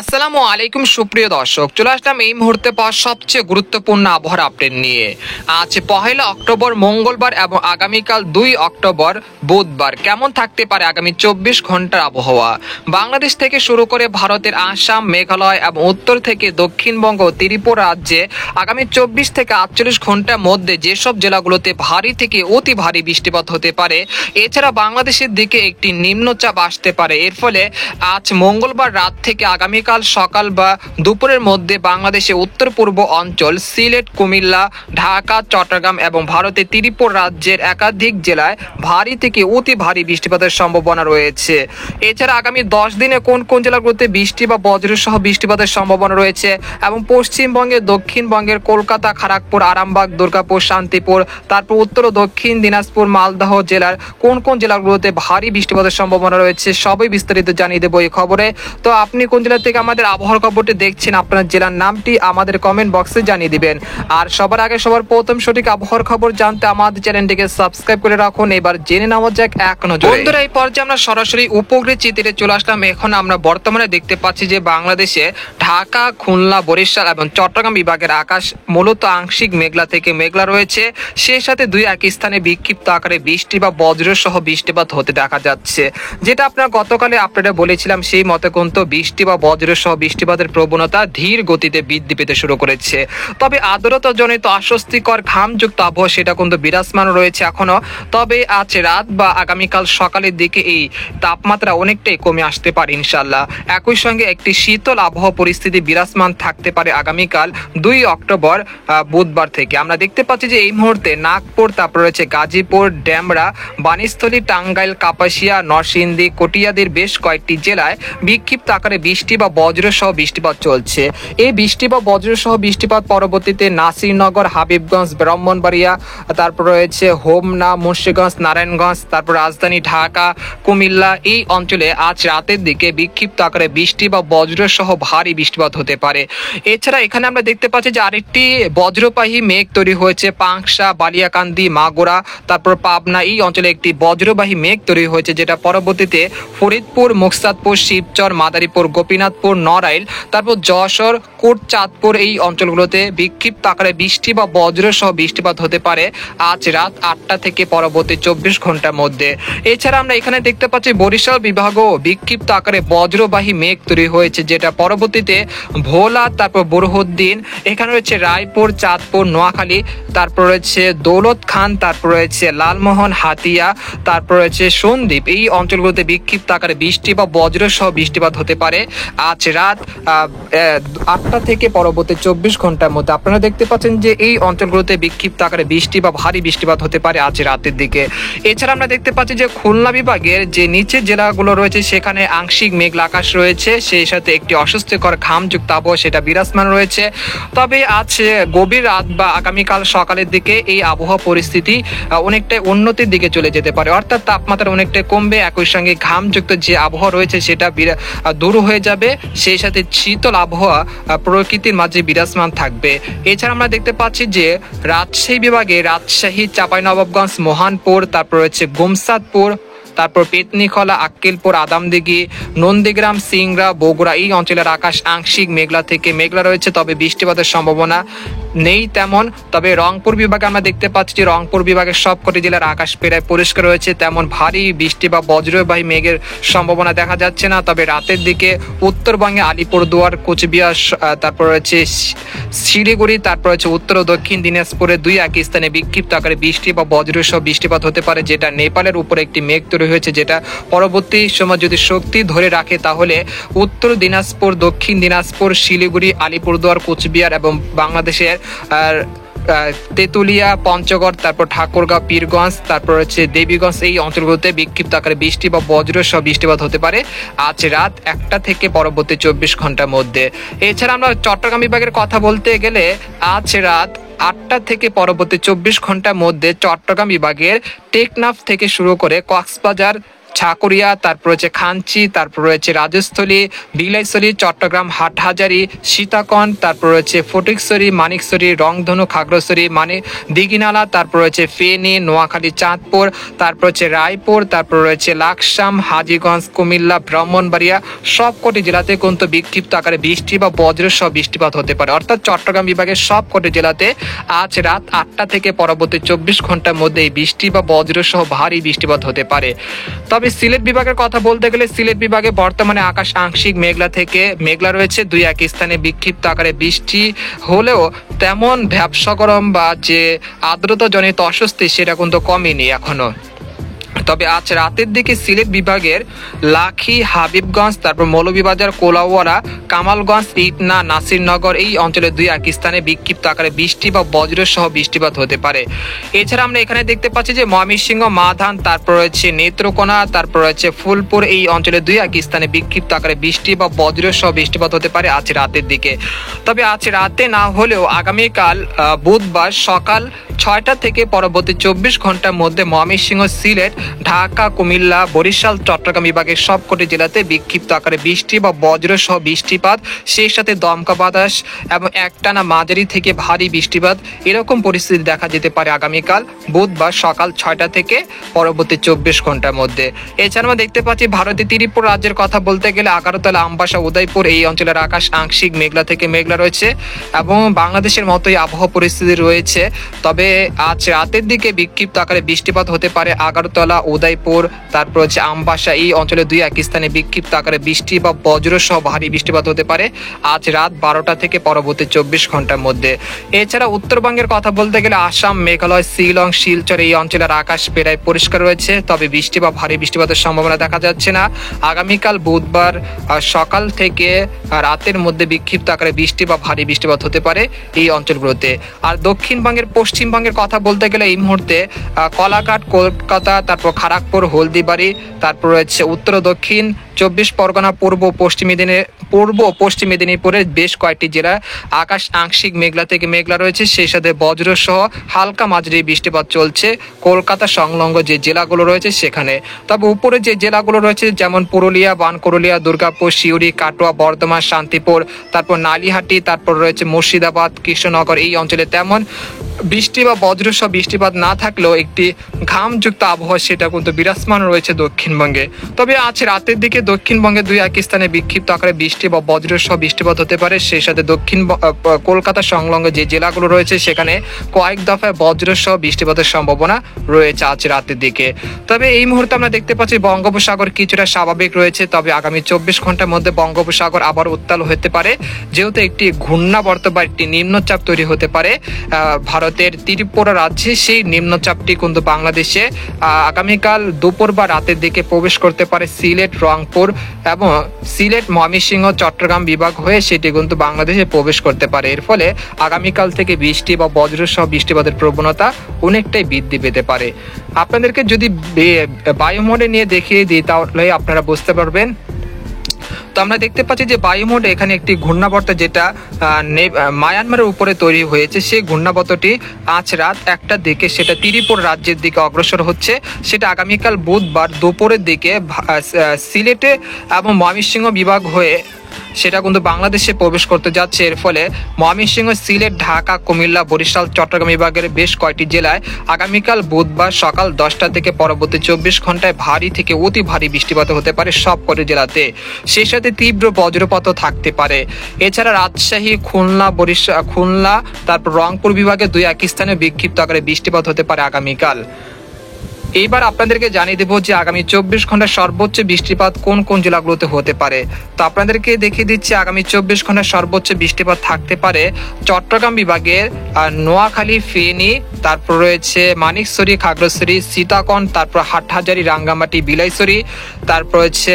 আসসালামু আলাইকুম সুপ্রিয় দর্শক, চলে আসলাম এই মুহূর্তে পাওয়া সবচেয়ে গুরুত্বপূর্ণ আবহাওয়ার আপডেট নিয়ে। আজ 1 অক্টোবর মঙ্গলবার এবং আগামীকাল 2 অক্টোবর বুধবার কেমন থাকতে পারে আগামী 24 ঘন্টার আবহাওয়া। বাংলাদেশ থেকে শুরু করে ভারতের আসাম, মেঘালয় এবং উত্তর থেকে দক্ষিণবঙ্গ, ত্রিপুরা রাজ্যে আগামী 24 থেকে 48 ঘন্টার মধ্যে যেসব জেলাগুলোতে ভারী থেকে অতি ভারী বৃষ্টিপাত হতে পারে। এছাড়া বাংলাদেশের দিকে একটি নিম্নচাপ আসতে পারে। এর ফলে আজ মঙ্গলবার রাত থেকে আগামীকাল সকাল বা দুপুরের মধ্যে বাংলাদেশে উত্তর পূর্ব অঞ্চল, সিলেট, কুমিল্লা, ঢাকা, চট্টগ্রাম এবং ভারতের ত্রিপুরা রাজ্যের একাধিক জেলায় ভারী থেকে অতি ভারী বৃষ্টিপাতের সম্ভাবনা রয়েছে। এছাড়া আগামী 10 দিনে কোন কোন জেলাগুলোতে বৃষ্টি বা বজ্রসহ বৃষ্টিপাতের সম্ভাবনা রয়েছে এবং পশ্চিমবঙ্গের, দক্ষিণবঙ্গের কলকাতা, খড়গপুর, আরামবাগ, দুর্গাপুর, শান্তিপুর, তারপর উত্তর ও দক্ষিণ দিনাজপুর, মালদহ জেলার কোন কোন জেলাগুলোতে ভারী বৃষ্টিপাতের সম্ভাবনা রয়েছে সবই বিস্তারিত জানিয়ে দেবো এই খবরে। তো আপনি কোন জেলা থেকে আমাদের আবহাওয়ার খবরটি দেখছেন, আপনার জেলার নামটি আমাদের কমেন্ট বক্সে জানিয়ে দিবেন। আর সবার আগে সবার প্রথম সঠিক আবহাওয়ার খবর জানতে আমাদের চ্যানেলটিকে সাবস্ক্রাইব করে রাখুন। এবার জেনে নেওয়া যাক এক নজরে। বন্ধুরা, এই পর্যায়ে আমরা সরাসরি উপগ্রহ চিত্রে চলে আসলাম। এখন আমরা বর্তমানে দেখতে পাচ্ছি যে বাংলাদেশে ঢাকা, খুলনা, বরিশাল এবং চট্টগ্রাম বিভাগের আকাশ মূলত আংশিক মেঘলা থেকে মেঘলা রয়েছে। সেই সাথে দুই এক স্থানে বিক্ষিপ্ত আকারে বৃষ্টি বা বজ্রসহ বৃষ্টিপাত হতে দেখা যাচ্ছে, যেটা আপনার গতকালে আপনারা বলেছিলাম। সেই মতে কিন্তু বৃষ্টি বা বজ্রসহ বৃষ্টিপাতের প্রবণতা ধীর গতিতে বৃদ্ধি পেতে শুরু করেছে। তবে আর্দ্রতাজনিত অস্বস্তিকর ঘামযুক্ত আবহাওয়া সেটা কিন্তু বিরাজমান রয়েছে এখনো। তবে আজ রাত বা আগামীকাল সকালের দিকে এই তাপমাত্রা অনেকটাই কমে আসতে পারে ইনশাল্লাহ। একই সঙ্গে একটি শীতল আবহাওয়া পরিস্থিতি বিরাজমান থাকতে পারে আগামীকাল 2 অক্টোবর বুধবার থেকে। আমরা দেখতে পাচ্ছি যে এই মুহূর্তে নাগপুর, তারপর রয়েছে গাজীপুর, ডেমরা, বানিস্থলী, টাঙ্গাইল, কাপাসিয়া, নরসিংদী, কটিয়াদির বেশ কয়েকটি জেলায় বিক্ষিপ্ত আকারে বৃষ্টি বা বজ্রসহ বৃষ্টিপাত চলছে। এই বৃষ্টি বা বজ্রসহ বৃষ্টিপাত পরবর্তীতে নাসিরনগর, হাবিবগঞ্জ, ব্রাহ্মণবাড়িয়া, তারপর রয়েছে হোমনা, মুন্সিগঞ্জ, নারায়ণগঞ্জ, তারপর রাজধানী ঢাকা, কুমিল্লা এই অঞ্চলে আজ রাতের দিকে বিক্ষিপ্ত আকারে বৃষ্টি বা বজ্রসহ ভারী বৃষ্টিপাত হতে পারে। এছাড়া এখানে আমরা দেখতে পাচ্ছি যে আরেকটি বজ্রবাহী মেঘ তৈরি হয়েছে পাংশা, বালিয়াকান্দি, মাগুরা, তারপর পাবনা এই অঞ্চলে একটি বজ্রবাহী মেঘ তৈরি হয়েছে, যেটা পরবর্তীতে ফরিদপুর, মুকসাদপুর, শিবচর, মাদারীপুর, গোপীনাথপুর, নড়াইল, তারপর যশোর, কোটচাঁদপুর এই অঞ্চলগুলোতে বিক্ষিপ্ত আকারে বৃষ্টি বা বজ্রসহ বৃষ্টিপাত হতে পারে আজ রাত 8টা থেকে পরবর্তী 24 ঘন্টার মধ্যে। এছাড়া আমরা এখানে দেখতে পাচ্ছি বরিশাল বিভাগও বিক্ষিপ্ত আকারে বজ্রবাহী মেঘ তৈরি হয়েছে, যেটা পরবর্তীতে ভোলা, তারপর বুরহুদ্দিন, এখানে রয়েছে রায়পুর, চাঁদপুর, নোয়াখালী, তারপর রয়েছে দৌলত খান, তারপর রয়েছে লালমোহন, হাতিয়া, তারপর রয়েছে সন্দ্বীপ এই অঞ্চলগুলোতে বিক্ষিপ্ত আকারে বৃষ্টি বা বজ্রসহ বৃষ্টিপাত হতে পারে আজ রাত 8টা থেকে পরবর্তী 24 ঘন্টার মধ্যে। আপনারা দেখতে পাচ্ছেন যে এই অঞ্চলগুলোতে বিক্ষিপ্ত আকারে বৃষ্টি বা ভারী বৃষ্টিপাত হতে পারে আজ রাতের দিকে। এছাড়া আমরা দেখতে পাচ্ছি যে খুলনা বিভাগের যে নিচের জেলাগুলো রয়েছে সেখানে আংশিক মেঘলা আকাশ রয়েছে, সেই সাথে একটি অস্বস্তিকর ঘামযুক্ত আবহাওয়া সেটা বিরাজমান রয়েছে। তবে আজ গভীর রাত বা আগামীকাল সকালের দিকে এই আবহাওয়া পরিস্থিতি অনেকটাই উন্নতির দিকে চলে যেতে পারে, অর্থাৎ তাপমাত্রা অনেকটাই কমবে। একই সঙ্গে ঘামযুক্ত যে আবহাওয়া রয়েছে সেটা দূর হয়ে যাবে, সেই সাথে শীতল আবহাওয়া প্রকৃতির মাঝে বিরাজমান থাকবে। এছাড়া আমরা দেখতে পাচ্ছি যে রাজশাহী বিভাগে রাজশাহী, চাঁপাইনবাবগঞ্জ, মহানপুর, তারপর রয়েছে গোমসাদপুর, তারপর পেতনিখলা, আক্কেলপুর, আদামদিঘি, নন্দীগ্রাম, সিংড়া, বগুড়া এই অঞ্চলের আকাশ আংশিক মেঘলা থেকে মেঘলা রয়েছে, তবে বৃষ্টিপাতের সম্ভাবনা নেই তেমন। তবে রংপুর বিভাগে আমরা দেখতে পাচ্ছি যে রংপুর বিভাগের সবকটি জেলার আকাশ প্রায় পরিষ্কার রয়েছে, তেমন ভারী বৃষ্টি বা বজ্রবাহী মেঘের সম্ভাবনা দেখা যাচ্ছে না। তবে রাতের দিকে উত্তরবঙ্গে আলিপুরদুয়ার, কোচবিহার, তারপর রয়েছে শিলিগুড়ি, তারপর রয়েছে উত্তর ও দক্ষিণ দিনাজপুরে দুই এক স্থানে বিক্ষিপ্ত আকারে বৃষ্টি বা বজ্রসহ বৃষ্টিপাত হতে পারে, যেটা নেপালের উপরে একটি মেঘ তৈরি হয়েছে, যেটা পরবর্তী সময় যদি শক্তি ধরে রাখে তাহলে উত্তর দিনাজপুর, দক্ষিণ দিনাজপুর, শিলিগুড়ি, আলিপুরদুয়ার, কোচবিহার এবং বাংলাদেশের তেতুলিয়া, পঞ্চগড়, তারপর ঠাকুরগাঁও, পীরগঞ্জ, তারপর হচ্ছে দেবীগঞ্জ এই অঞ্চলগুলোতে বিক্ষিপ্ত আকারে বৃষ্টি বা বজ্রসহ বৃষ্টিপাত হতে পারে আজ রাত 1টা থেকে পরবর্তী 24 ঘন্টার মধ্যে। এছাড়া আমরা চট্টগ্রাম বিভাগের কথা বলতে গেলে আজ রাত 8টা থেকে পরবর্তী 24 ঘন্টার মধ্যে চট্টগ্রাম বিভাগের টেকনাফ থেকে শুরু করে কক্সবাজার, ছাকুরিয়া, তারপর রয়েছে খাঞ্চি, তারপর রয়েছে রাজস্থলী, বিলাইছড়ি, চট্টগ্রাম হাটহাজারী, সীতাকন, তারপর রয়েছে ফটিকছড়ি, মানিকছড়ি, রংধনু, খাগড়াছড়ি, দিঘিনালা, তারপর রয়েছে ফেনী, নোয়াখালী, চাঁদপুর, তারপর হচ্ছে রায়পুর, তারপর রয়েছে লাকসাম, হাজীগঞ্জ, কুমিল্লা, ব্রাহ্মণবাড়িয়া, সবকটি জেলাতে কিন্তু বিক্ষিপ্ত আকারে বৃষ্টি বা বজ্রসহ বৃষ্টিপাত হতে পারে। অর্থাৎ চট্টগ্রাম বিভাগের সবকটি জেলাতে আজ রাত 8টা থেকে পরবর্তী 24 ঘন্টার মধ্যে এই বৃষ্টি বা বজ্রসহ ভারী বৃষ্টিপাত হতে পারে। তবে সিলেট বিভাগের কথা বলতে গেলে সিলেট বিভাগে বর্তমানে আকাশ আংশিক মেঘলা থেকে মেঘলা রয়েছে। 2-1 স্থানে বিক্ষিপ্ত আকারে বৃষ্টি হলেও তেমন ভ্যাপসা গরম বা যে আর্দ্রতাজনিত অস্বস্তি সেটা কিন্তু কমেনি এখনো। তবে আজ রাতের দিকে সিলেট বিভাগের লাখি, হাবিবগঞ্জ, তারপর মৌলভীবাজার, কোলাউয়ারা, কামালগঞ্জ, ইটনা, নাসিরনগর এই অঞ্চলে 2-1 স্থানে বিক্ষিপ্ত আকারে বৃষ্টি বা বজ্রসহ বৃষ্টিপাত হতে পারে। এছাড়া আমরা এখানে দেখতে পাচ্ছি যে ময়মনসিংহ, মাধান, তারপর রয়েছে নেত্রকোনা, তারপর রয়েছে ফুলপুর এই অঞ্চলে 2-1 স্থানে বিক্ষিপ্ত আকারে বৃষ্টি বা বজ্রসহ বৃষ্টিপাত হতে পারে আজ রাতের দিকে। তবে আজ রাতে না হলেও আগামীকাল বুধবার সকাল 6টা থেকে পরবর্তী 24 ঘন্টার মধ্যে ময়মনসিংহ, সিলেট, ঢাকা, কুমিল্লা, বরিশাল, চট্টগ্রাম বিভাগের সবকটি জেলাতে বিক্ষিপ্ত আকারে বৃষ্টি বা বজ্রসহ বৃষ্টিপাত, সেই সাথে দমকা বাতাস এবং একটানা মাঝারি থেকে ভারী বৃষ্টিপাত এরকম পরিস্থিতি দেখা যেতে পারে আগামীকাল বুধবার সকাল 6টা থেকে পরবর্তী 24 ঘন্টার মধ্যে। এছাড়া আমরা দেখতে পাচ্ছি ভারতের ত্রিপুরা রাজ্যের কথা বলতে গেলে আগরতলা, আমবাসা, উদয়পুর এই অঞ্চলের আকাশ আংশিক মেঘলা থেকে মেঘলা রয়েছে এবং বাংলাদেশের মতোই আবহাওয়া পরিস্থিতি রয়েছে। তবে আজ রাতের দিকে বিক্ষিপ্ত আকারে বৃষ্টিপাত হতে পারে আগরতলা, উদয়পুর, তারপর হচ্ছে আমবাসা এই অঞ্চলে 2-1 স্থানে বিক্ষিপ্ত আকারে বৃষ্টি বা বজ্রসহ ভারী বৃষ্টিপাত হতে পারে আজ রাত 12টা থেকে পরবর্তী 24 ঘন্টার মধ্যে। এছাড়া উত্তরবঙ্গের কথা বলতে গেলে আসাম, মেঘালয়, শিলং, শিলচর এই অঞ্চলের আকাশ প্রায় পরিষ্কার রয়েছে। তবে বৃষ্টি বা ভারী বৃষ্টিপাতের সম্ভাবনা দেখা যাচ্ছে না। আগামীকাল বুধবার সকাল থেকে রাতের মধ্যে বিক্ষিপ্ত আকারে বৃষ্টি বা ভারী বৃষ্টিপাত হতে পারে এই অঞ্চলগুলোতে। আর দক্ষিণবঙ্গের, পশ্চিমবঙ্গের কথা বলতে গেলে এই মুহূর্তে কলাঘাট, কলকাতা, তারপর খড়গপুর, হলদিবাড়ি, তারপর রয়েছে উত্তর দক্ষিণ 24 পরগনা, পূর্ব পশ্চিম মেদিনীপুরের বেশ কয়েকটি জেলায় আকাশ আংশিক মেঘলা থেকে মেঘলা রয়েছে, সেই সাথে বজ্রসহ হালকা মাঝারি বৃষ্টিপাত চলছে কলকাতা সংলগ্ন যে জেলাগুলো রয়েছে সেখানে। তবে উপরে যে জেলাগুলো রয়েছে যেমন পুরুলিয়া, বানকুরুলিয়া, দুর্গাপুর, সিউড়ি, কাটোয়া, বর্ধমান, শান্তিপুর, তারপর নালিহাটি, তারপর রয়েছে মুর্শিদাবাদ, কৃষ্ণনগর এই অঞ্চলে তেমন বৃষ্টি বা বজ্রসহ বৃষ্টিপাত না থাকলেও একটি ঘামযুক্ত আবহাওয়া সেটা কিন্তু বিরাজমান রয়েছে দক্ষিণবঙ্গে। তবে আজ রাতের দিকে দক্ষিণবঙ্গে 2-1 স্থানে বিক্ষিপ্ত আকারে বৃষ্টি বা বজ্রসহ বৃষ্টিপাত হতে পারে, সেই সাথে কলকাতা সংলগ্ন যে জেলাগুলো রয়েছে সেখানে কয়েক দফায় বজ্রসহ বৃষ্টিপাতের সম্ভাবনা রয়েছে আজ রাতের দিকে। তবে এই মুহূর্তে আমরা দেখতে পাচ্ছি বঙ্গোপসাগর কিছুটা স্বাভাবিক রয়েছে। তবে আগামী 24 ঘন্টার মধ্যে বঙ্গোপসাগর আবার উত্তাল হতে পারে, যেহেতু একটি ঘূর্ণাবর্ত বা একটি নিম্নচাপ তৈরি হতে পারে ভারতের ত্রিপুরা রাজ্যে। সেই নিম্নচাপটি কিন্তু বাংলাদেশে আগামীকাল দুপুর বা রাতের দিকে প্রবেশ করতে পারে সিলেট, রংপুর এবং সিলেট, ময়মনসিংহ, চট্টগ্রাম বিভাগ হয়ে সেটি কিন্তু বাংলাদেশে প্রবেশ করতে পারে। এর ফলে আগামীকাল থেকে বৃষ্টি বা বজ্রসহ বৃষ্টিপাতের প্রবণতা অনেকটাই বৃদ্ধি পেতে পারে। আপনাদেরকে যদি বায়ুমণ্ডল নিয়ে দেখিয়ে দিই তাহলে আপনারা বুঝতে পারবেন। তো আমরা দেখতে পাচ্ছি যে বায়ুমণ্ডলে এখানে একটি ঘূর্ণাবর্ত যেটা মায়ানমারের উপরে তৈরি হয়েছে, সেই ঘূর্ণাবর্তটি আজ রাত 1টার দিকে সেটা ত্রিপুরা রাজ্যের দিকে অগ্রসর হচ্ছে। সেটা আগামীকাল বুধবার দুপুরের দিকে সিলেটে এবং ময়মনসিংহ বিভাগ হয়ে সেটা কিন্তু বাংলাদেশে প্রবেশ করতে যাচ্ছে। এর ফলে ময়মনসিংহ, সিলেট, ঢাকা, কুমিল্লা, বরিশাল, চট্টগ্রাম বিভাগের বেশ কয়েকটি জেলায় আগামীকাল বুধবার সকাল 10টা থেকে পরবর্তী 24 ঘন্টায় ভারী থেকে অতি ভারী বৃষ্টিপাত হতে পারে সবকটি জেলাতে, সেই সাথে তীব্র বজ্রপাতও থাকতে পারে। এছাড়া রাজশাহী, খুলনা, তারপর রংপুর বিভাগে 2-1 স্থানে বিক্ষিপ্ত আকারে বৃষ্টিপাত হতে পারে আগামীকাল। এইবার আপনাদেরকে জানিয়ে দেবো যে আগামী 24 ঘন্টার সর্বোচ্চ বৃষ্টিপাত কোন কোন জেলাগুলোতে হতে পারে। তো আপনাদেরকে দেখিয়ে দিচ্ছি আগামী 24 ঘন্টার সর্বোচ্চ বৃষ্টিপাত থাকতে পারে চট্টগ্রাম বিভাগের নোয়াখালী, ফেনী, তারপর রয়েছে মানিকছড়ি, খাগড়াছড়ি, সীতাকন, তারপর হাটহাজারী, রাঙ্গামাটি, বিলাইছড়ি, তারপর হচ্ছে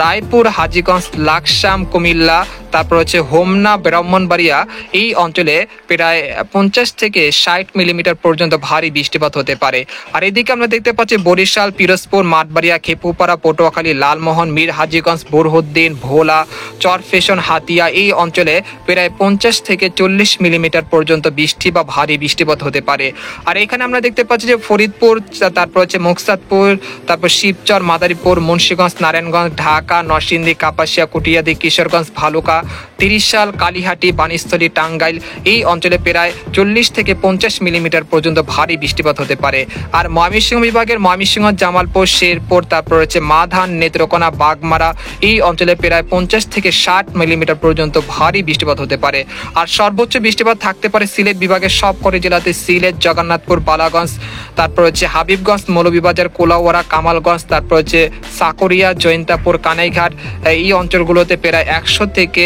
রায়পুর, হাজীগঞ্জ, লাকসাম, কুমিল্লা, তারপর হচ্ছে হোমনা ব্রাহ্মণবাড়িয়া এই অঞ্চলে প্রায় 50 থেকে 60 মিলিমিটার পর্যন্ত ভারী বৃষ্টিপাত হতে পারে। আর এদিকে আমরা দেখতে পাচ্ছি বরিশাল, পিরোজপুর, মাঠবাড়িয়া, খেপুপাড়া, পটুয়াখালী, লালমোহন, মীর হাজীগঞ্জ, বোরহানুদ্দিন, ভোলা, চরফ্যাশন, হাতিয়া এই অঞ্চলে প্রায় 50 থেকে 40 মিলিমিটার পর্যন্ত বৃষ্টি বা ভারী বৃষ্টিপাত হতে পারে। আর এখানে আমরা দেখতে পাচ্ছি যে ফরিদপুর, তারপর হচ্ছে মুকসাদপুর, তারপর শিবচর, মাদারীপুর, মুন্সিগঞ্জ, নারায়ণগঞ্জ, ঢাকা, নরসিংদী, কাপাসিয়া, কুটিয়াদি, কিশোরগঞ্জ, ভালুকা, তিরিশাল, কালীহাটি, বাণীস্থলী, টাঙ্গাইল এই অঞ্চলে প্রায় 40 থেকে 50 মিলিমিটার পর্যন্ত ভারী বৃষ্টিপাত হতে পারে। আর ময়মনসিংহ বিভাগের ময়মনসিংহ, জামালপুর, শেরপুর, তারপর হচ্ছে মাধান, নেত্রকোনা, বাগমারা এই অঞ্চলে প্রায় 50 থেকে 60 মিলিমিটার পর্যন্ত ভারী বৃষ্টিপাত হতে পারে। আর সর্বোচ্চ বৃষ্টিপাত থাকতে পারে সিলেট বিভাগের সবকটি জেলাতে, সিলেট, জগন্নাথপুর, বালাগঞ্জ, তারপর হচ্ছে হাবিবগঞ্জ, মৌলভীবাজার, কোলাউড়া, কামালগঞ্জ, তারপর হচ্ছে সাকরিয়া, জৈন্তাপুর, কানাইঘাট এই অঞ্চলগুলোতে প্রায় 100 থেকে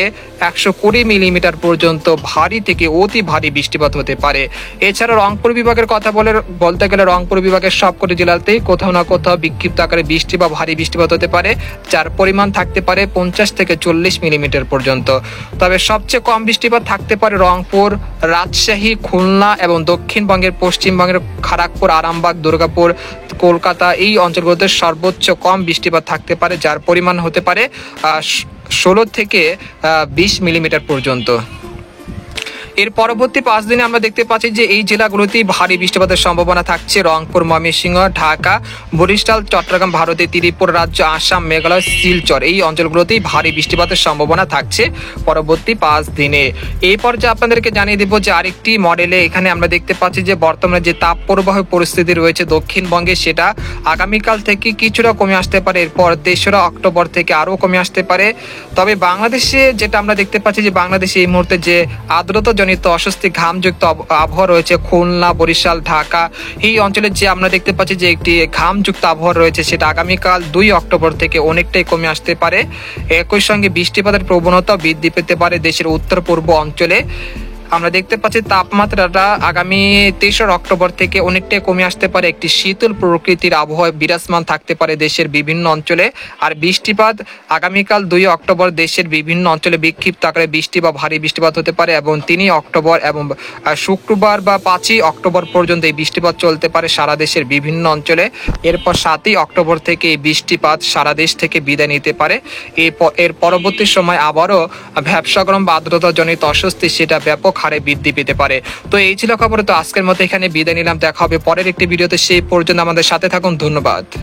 120 মিলিমিটার পর্যন্ত ভারী থেকে অতি ভারী বৃষ্টিপাত হতে পারে। এছাড়া রংপুর বিভাগের কথা বলতে গেলে রংপুর বিভাগের সবকটি জেলাতেই কোথাও না কোথাও বিক্ষিপ্ত আকারে বৃষ্টি বা ভারী বৃষ্টিপাত হতে পারে, যার পরিমাণ থাকতে পারে 50 থেকে 40 মিলিমিটার পর্যন্ত। তবে সবচেয়ে কম বৃষ্টিপাত থাকতে পারে রংপুর, রাজশাহী, খুলনা এবং দক্ষিণবঙ্গের পশ্চিমবঙ্গের খড়গপুর, আরামবাগ, দুর্গাপুর, কলকাতা এই অঞ্চলগুলোতে সর্বোচ্চ কম বৃষ্টিপাত থাকতে পারে, যার পরিমাণ হতে পারে 16 থেকে 20 মিলিমিটার পর্যন্ত। এর পরবর্তী 5 দিনে আমরা দেখতে পাচ্ছি যে এই জেলাগুলোতেই ভারী বৃষ্টিপাতের সম্ভাবনা থাকছে। রংপুর, ময়মনসিংহ, ঢাকা, বরিশাল, চট্টগ্রাম, ভারতের ত্রিপুরা রাজ্য, আসাম, মেঘালয়, শিলচর এই অঞ্চলগুলোতেই ভারী বৃষ্টিপাতের সম্ভাবনা থাকছে পরবর্তী 5 দিনে। এই পর্যায়ে আপনাদেরকে জানিয়ে দেব যে আরেকটি মডেলে এখানে আমরা দেখতে পাচ্ছি যে বর্তমানে যে তাপপ্রবাহ পরিস্থিতি রয়েছে দক্ষিণবঙ্গে সেটা আগামীকাল থেকে কিছুটা কমে আসতে পারে, এরপর 3রা অক্টোবর থেকে আরও কমে আসতে পারে। তবে বাংলাদেশে যেটা আমরা দেখতে পাচ্ছি যে বাংলাদেশে এই মুহূর্তে যে আর্দ্রতা জনিত অস্বস্তি ঘামযুক্ত আবহাওয়া রয়েছে খুলনা, বরিশাল, ঢাকা এই অঞ্চলে যে আমরা দেখতে পাচ্ছি যে একটি ঘামযুক্ত আবহাওয়া রয়েছে সেটা আগামীকাল 2 অক্টোবর থেকে অনেকটাই কমে আসতে পারে। একই সঙ্গে বৃষ্টিপাতের প্রবণতা বৃদ্ধি পেতে পারে দেশের উত্তর পূর্ব অঞ্চলে। আমরা দেখতে পাচ্ছি তাপমাত্রাটা আগামী 3রা অক্টোবর থেকে অনেকটাই কমে আসতে পারে, একটি শীতল প্রকৃতির আবহাওয়া বিরাজমান থাকতে পারে দেশের বিভিন্ন অঞ্চলে। আর বৃষ্টিপাত আগামীকাল 2 অক্টোবর দেশের বিভিন্ন অঞ্চলে বিক্ষিপ্ত আকারে বৃষ্টি বা ভারী বৃষ্টিপাত হতে পারে এবং 3 অক্টোবর এবং শুক্রবার বা 5 অক্টোবর পর্যন্ত এই বৃষ্টিপাত চলতে পারে সারা দেশের বিভিন্ন অঞ্চলে। এরপর 7 অক্টোবর থেকে এই বৃষ্টিপাত সারা দেশ থেকে বিদায় নিতে পারে। এর পরবর্তী সময় আবারও ভ্যাপসা গরম বা আর্দ্রতা জনিত অস্বস্তি সেটা ব্যাপক হারে বৃদ্ধি পেতে পারে। তো এই ছিল খবর। তো আজকের মতো এখানে বিদায় নিলাম, দেখা হবে পরের একটি ভিডিওতে। সেই পর্যন্ত আমাদের সাথে থাকুন, ধন্যবাদ।